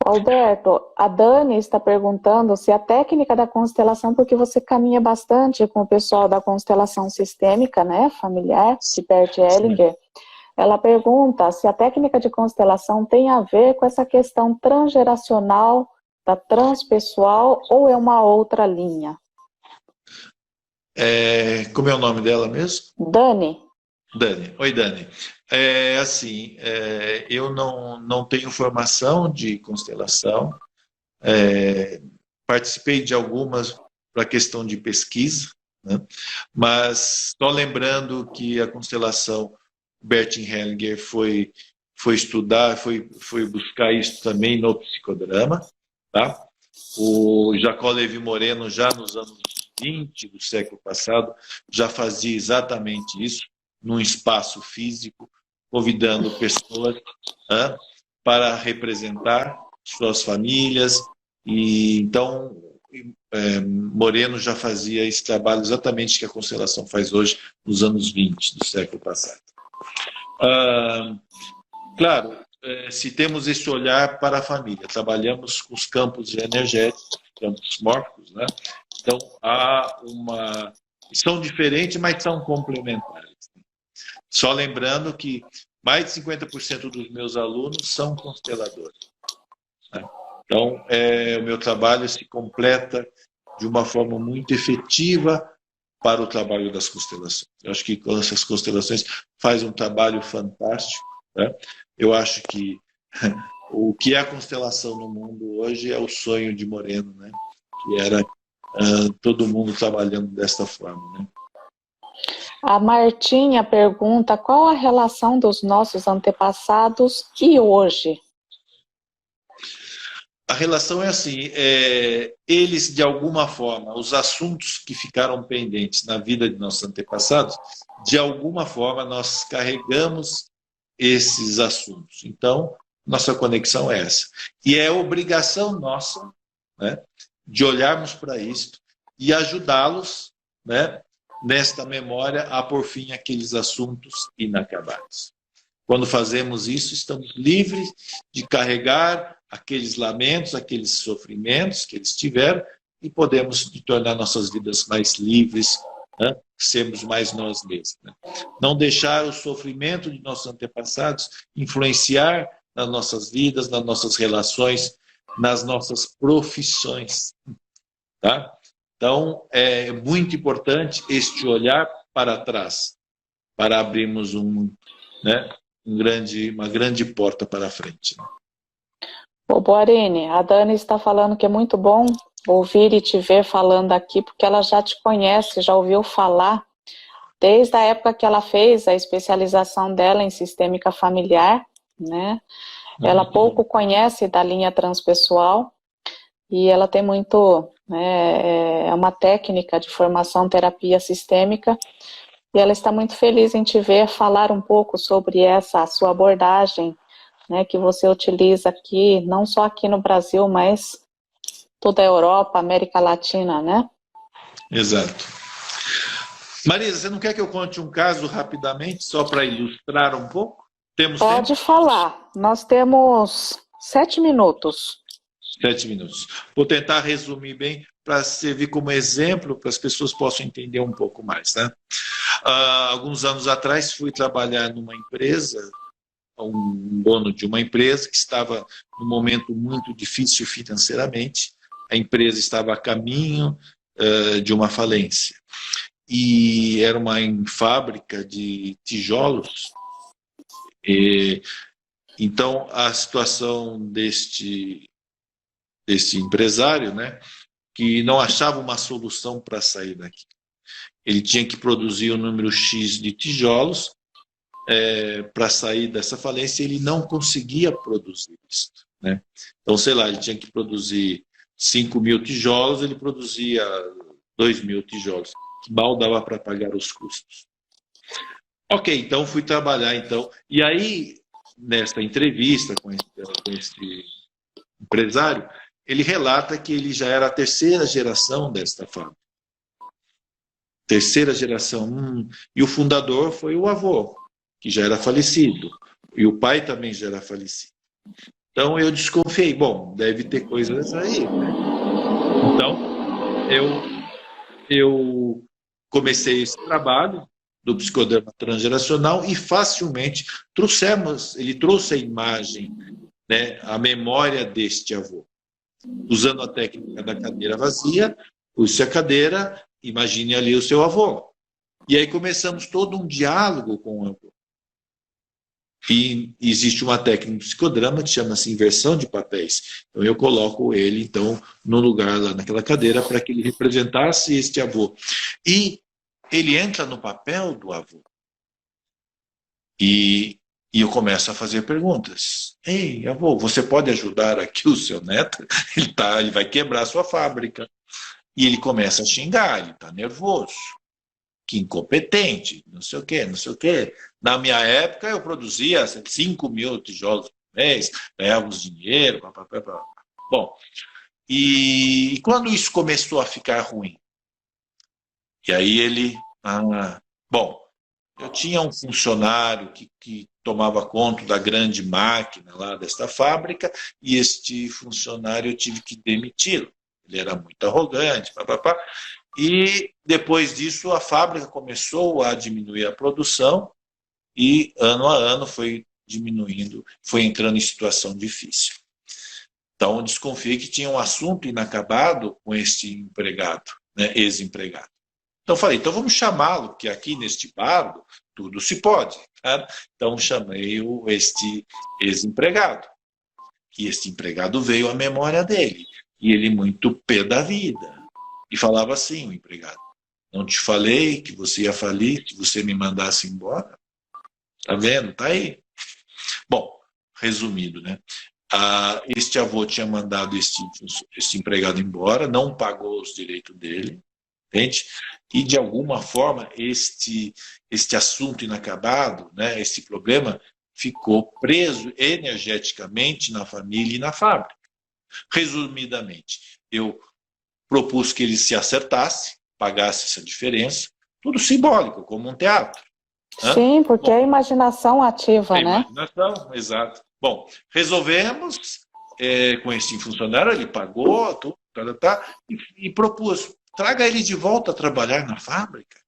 Alberto, a Dani está perguntando se a técnica da constelação, porque você caminha bastante com o pessoal da constelação sistêmica, né, familiar, de Bert Sim. Hellinger, ela pergunta se a técnica de constelação tem a ver com essa questão transgeracional, da transpessoal, ou é uma outra linha? Como é o nome dela mesmo? Dani, Dani. Oi, Dani. Assim, eu não tenho formação de constelação. Participei de algumas para questão de pesquisa, né? Mas só lembrando que a constelação Bert Hellinger foi estudar, foi buscar isso também no psicodrama, tá? O Jacó Levi Moreno, já nos anos 20 do século passado, já fazia exatamente isso, num espaço físico, convidando pessoas, para representar suas famílias. E então, Moreno já fazia esse trabalho exatamente que a constelação faz hoje, nos anos 20 do século passado. Claro, se temos esse olhar para a família, trabalhamos com os campos energéticos, campos mórficos, né? Então, são diferentes, mas são complementares. Só lembrando que mais de 50% dos meus alunos são consteladores, né? Então, o meu trabalho se completa de uma forma muito efetiva para o trabalho das constelações. Eu acho que com essas constelações faz um trabalho fantástico, né? Eu acho que o que é a constelação no mundo hoje é o sonho de Moreno, né? Que era todo mundo trabalhando desta forma, né? a Martinha pergunta qual a relação dos nossos antepassados e hoje? A relação é assim, eles de alguma forma, os assuntos que ficaram pendentes na vida de nossos antepassados, de alguma forma nós carregamos esses assuntos. Então, nossa conexão é essa. E é obrigação nossa, né, de olharmos para isto e ajudá-los, né, nesta memória a pôr fim àqueles assuntos inacabados. Quando fazemos isso, estamos livres de carregar aqueles lamentos, aqueles sofrimentos que eles tiveram e podemos tornar nossas vidas mais livres, né? Sermos mais nós mesmos, né? Não deixar o sofrimento de nossos antepassados influenciar nas nossas vidas, nas nossas relações, nas nossas profissões, tá? Então, é muito importante este olhar para trás, para abrirmos né, uma grande porta para a frente. Ô Boarini, a Dani está falando que é muito bom ouvir e te ver falando aqui, porque ela já te conhece, já ouviu falar, desde a época que ela fez a especialização dela em sistêmica familiar, né? Ela pouco conhece da linha transpessoal e ela tem muito, né, é uma técnica de formação terapia sistêmica e ela está muito feliz em te ver falar um pouco sobre essa sua abordagem, né, que você utiliza aqui, não só aqui no Brasil, mas toda a Europa, América Latina, né? Exato. Marisa, você não quer que eu conte um caso rapidamente, só para ilustrar um pouco? Temos tempo? Pode falar. Nós temos 7 minutos. 7 minutos. Vou tentar resumir bem para servir como exemplo para as pessoas possam entender um pouco mais, né? Alguns anos atrás fui trabalhar numa empresa, um dono de uma empresa que estava num momento muito difícil financeiramente. A empresa estava a caminho de uma falência. E era uma fábrica de tijolos. Então, a situação deste empresário, né, que não achava uma solução para sair daqui. Ele tinha que produzir um número X de tijolos para sair dessa falência, ele não conseguia produzir isso, né? Então, sei lá, ele tinha que produzir 5.000 tijolos, ele produzia 2.000 tijolos, que mal dava para pagar os custos. Ok, então fui trabalhar, então. E aí, nessa entrevista com esse empresário, ele relata que ele já era a terceira geração desta fábrica. Terceira geração. E o fundador foi o avô, que já era falecido. E o pai também já era falecido. Então eu desconfiei, bom, deve ter coisas aí, né? Então eu comecei esse trabalho do psicodrama transgeracional e facilmente ele trouxe a imagem, né, a memória deste avô. Usando a técnica da cadeira vazia, puse a cadeira, imagine ali o seu avô. E aí começamos todo um diálogo com o avô. E existe uma técnica de psicodrama que chama-se inversão de papéis. Então eu coloco ele então no lugar lá naquela cadeira para que ele representasse este avô. E ele entra no papel do avô. E eu começo a fazer perguntas. Ei, avô, você pode ajudar aqui o seu neto? Ele vai quebrar a sua fábrica. E ele começa a xingar, ele está nervoso. Que incompetente, não sei o quê, não sei o quê. Na minha época, eu produzia 5 mil tijolos por mês, ganhávamos dinheiro, papapá. Bom, e quando isso começou a ficar ruim? E aí bom, eu tinha um funcionário que tomava conta da grande máquina lá desta fábrica, e este funcionário eu tive que demiti-lo. Ele era muito arrogante, papapá. E depois disso a fábrica começou a diminuir a produção e ano a ano foi diminuindo, foi entrando em situação difícil. Então eu desconfiei que tinha um assunto inacabado com este empregado, né, ex-empregado. Então falei, então vamos chamá-lo, que aqui neste barco tudo se pode. Tá? Então chamei este ex-empregado. E este empregado veio à memória dele. E ele muito pé da vida. E falava assim, o empregado, não te falei que você ia falir, que você me mandasse embora? Tá vendo? Tá aí. Bom, resumindo, né? Este avô tinha mandado este empregado embora, não pagou os direitos dele, entende? E, de alguma forma, este assunto inacabado, né, este problema, ficou preso energeticamente na família e na fábrica. Resumidamente, eu propus que ele se acertasse, pagasse essa diferença, tudo simbólico, como um teatro. Sim, porque a imaginação ativa, A né? imaginação, exato. Bom, resolvemos com esse funcionário, ele pagou, tudo, e propus, traga ele de volta a trabalhar na fábrica.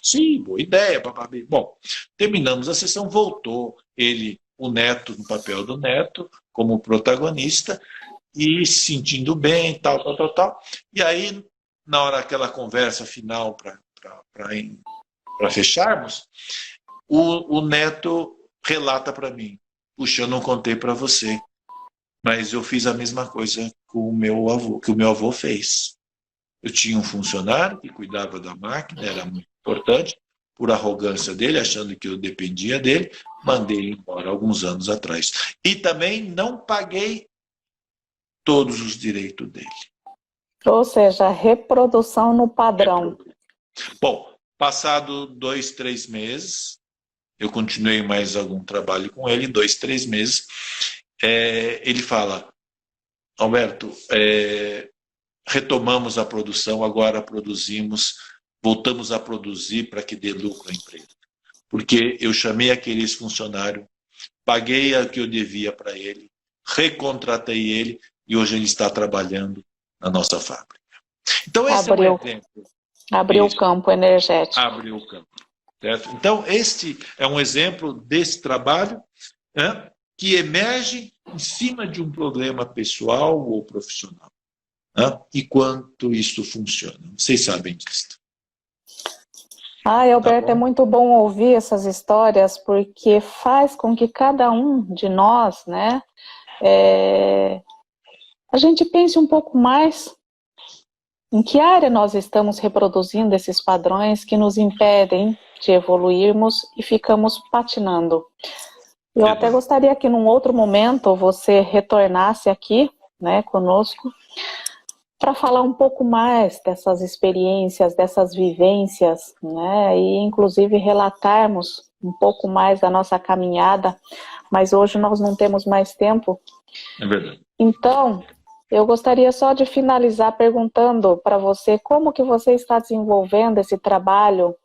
Sim, boa ideia. Papabi. Bom, terminamos a sessão, voltou ele, o neto, no papel do neto, como protagonista, e se sentindo bem, tal. E aí, na hora daquela conversa final para fecharmos, o neto relata para mim, puxa, eu não contei para você, mas eu fiz a mesma coisa com o meu avô, que o meu avô fez. Eu tinha um funcionário que cuidava da máquina, era muito importante, por arrogância dele, achando que eu dependia dele, mandei ele embora alguns anos atrás. E também não paguei todos os direitos dele. Ou seja, reprodução no padrão. Bom, passado 2, 3 meses, eu continuei mais algum trabalho com ele, 2, 3 meses, ele fala, Alberto, retomamos a produção, agora voltamos a produzir para que dê lucro à empresa. Porque eu chamei aquele ex-funcionário, paguei o que eu devia para ele, recontratei ele e hoje ele está trabalhando na nossa fábrica. Então esse é um exemplo. Abriu o campo energético. Abriu o campo. Certo? Então este é um exemplo desse trabalho, né, que emerge em cima de um problema pessoal ou profissional. Né? E quanto isso funciona. Vocês sabem disso. Alberto, é muito bom ouvir essas histórias, porque faz com que cada um de nós, né, a gente pense um pouco mais em que área nós estamos reproduzindo esses padrões que nos impedem de evoluirmos e ficamos patinando. Eu até gostaria que num outro momento você retornasse aqui, né, conosco, para falar um pouco mais dessas experiências, dessas vivências, né, e inclusive relatarmos um pouco mais da nossa caminhada, mas hoje nós não temos mais tempo. É verdade. Então, eu gostaria só de finalizar perguntando para você como que você está desenvolvendo esse trabalho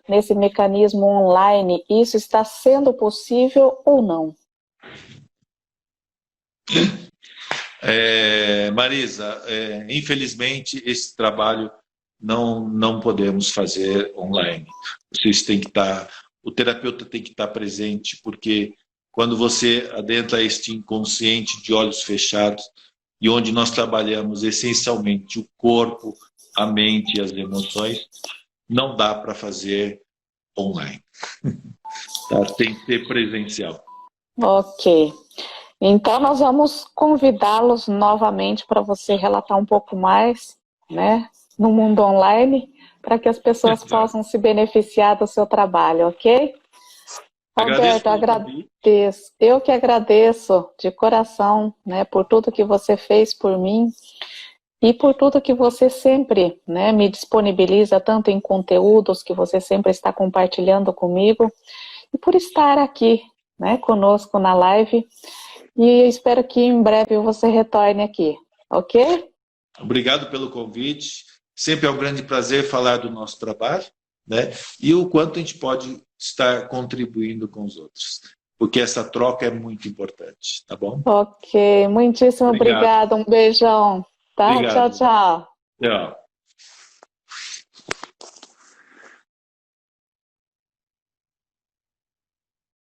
nesse mecanismo online. Isso está sendo possível ou não? Marisa, infelizmente esse trabalho não podemos fazer online. Vocês têm que estar, o terapeuta tem que estar presente, porque quando você adentra este inconsciente de olhos fechados, e onde nós trabalhamos essencialmente o corpo, a mente e as emoções, não dá para fazer online. Tá? Tem que ser presencial. Ok. Então, nós vamos convidá-los novamente para você relatar um pouco mais, né, no mundo online, para que as pessoas possam se beneficiar do seu trabalho, ok? Alberto, agradeço. Eu que agradeço de coração, né, por tudo que você fez por mim e por tudo que você sempre, né, me disponibiliza, tanto em conteúdos que você sempre está compartilhando comigo, e por estar aqui, né, conosco na live. E eu espero que em breve você retorne aqui, ok? Obrigado pelo convite. Sempre é um grande prazer falar do nosso trabalho, né? E o quanto a gente pode estar contribuindo com os outros. Porque essa troca é muito importante, tá bom? Ok, muitíssimo obrigado. Um beijão. Tá? Obrigado. Tchau, tchau. Tchau.